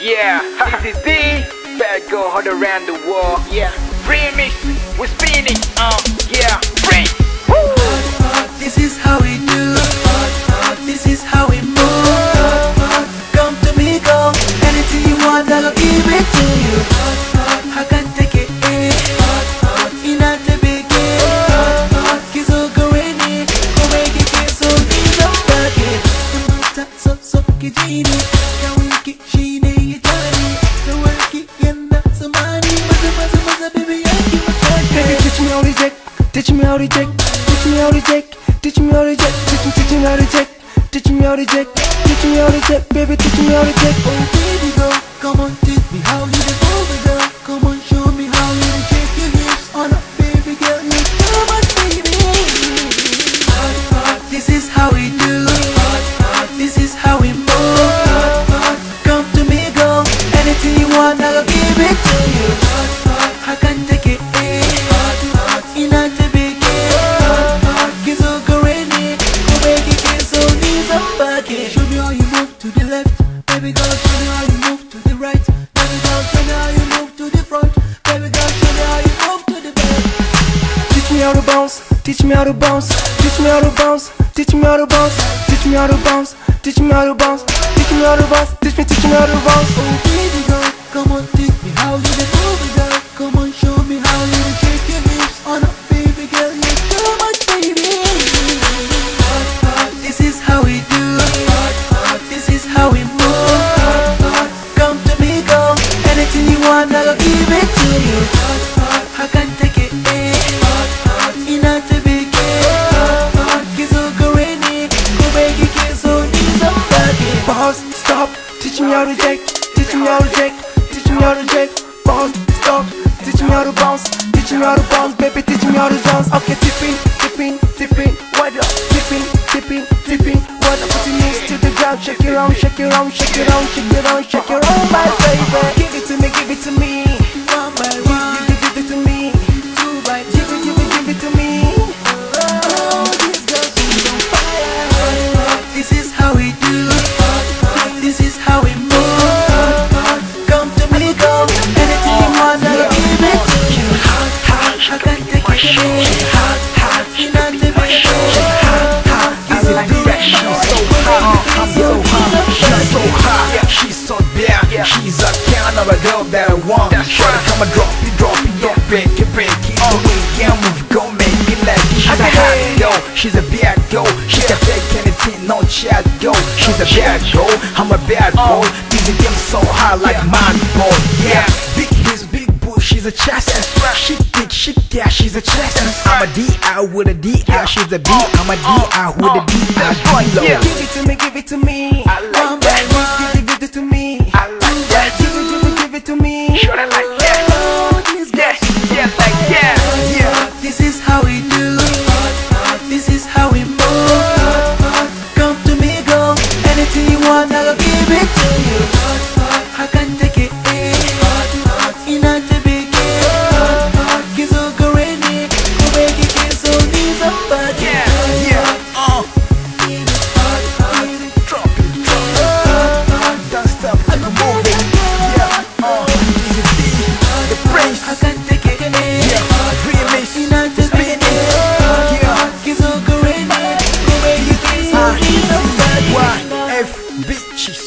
Yeah, this is the bad girl all around the world. Yeah, remix, we're spinning. Yeah, free. This is how we do. This is how we move. Come to me, go. Anything you want, I'll give it to you. I can take it in. Inate bege. Kizo goreni. Komeki kiso nizo bage. Muta so kijini. Kawiki shine yitani. Kawaki yenda samani. Maza baby yaki matani. Baby teach me how to take. Teach me how to take. Teach me how to take. Teach me how to take. Teach me how to take. Teach me how to take. Teach me how to take. Baby, teach me how to take. Oh baby girl, come on, teach me how you do over girl. Come on, show me how you do shake your hips. On up, baby girl, you too much, baby. This is how we do. This is how we move. Come to me, girl. Anything you want, I'll give it to you. I can take it in. Inate bege. Kizo goreni. Komeki kiso nizo bage. Show me how you move to the left. Baby girl, show me how you move to the right. Baby girl, show me how you move to the front. Baby girl, show me how you move to the back. Teach me how to bounce. Teach me how to bounce. Teach me how to bounce. Teach me how to bounce. Teach me how to bounce. Teach me how to bounce. Teach me how to bounce. Teach me how to bounce. Oh baby girl, come on, teach me how you do over girl. Come on, show me how you do shake your hips. On up, baby girl, you're too much, baby. This is how we do. This is how we move. Come to me, girl. Anything you want, I'll give it to you. I can take it in. Inate bege. Kizo goreni. Komeki kiso nizo bage. Pause, stop. Teach me how to take. Teach me how to take. Teach me how to take. Pause, stop. Teach me how to bounce. Teach me how to bounce, baby. Teach me how to dance. Okay, tipping, tipping, tipping. Wide up, tipping, tipping, tipping. Wide up, put your knees to the ground. Shake it around, shake it around, shake it around, shake it around, shake it around, my baby. Give it to me, give it to me. One by one, give it to me. Two by two, give it to me. Oh, this girl, she's on fire. This is how we do. This is how we move. Come to me, go. Anything you want, I'll give it to you. I can take it away. Inate bege. She's so bad, she's a kind of a girl that I want. Come and drop it, don't break it. The way you move, go make me like it. She's a hot girl, she's a bad girl. She can take anything, no chat girl. She's a bad girl, I'm a bad boy. This game so hard like man boy. Yeah, big hips, big bush, she's a chest. She thick, she yeah, she's a chest. I'm a D.I. with a D.I. She's a B, I'm a D.I. with a D.I. Give it to me, give it to me. One by one, give it to me. Two by two, give it to me. Sure, I like that. Oh, this girl, Yeah, like yeah. this is how we do. This is how we move. Come to me, girl. Anything you want, I'll give it to you. I can take it in. Inate bege. Kizo goreni. Komeki kiso nizo bage. Drop it, don't stop, I'm moving. The prince. I can take it in. Remix, Inate bege. Kizo goreni. Komeki kiso nizo bage. YF bitches.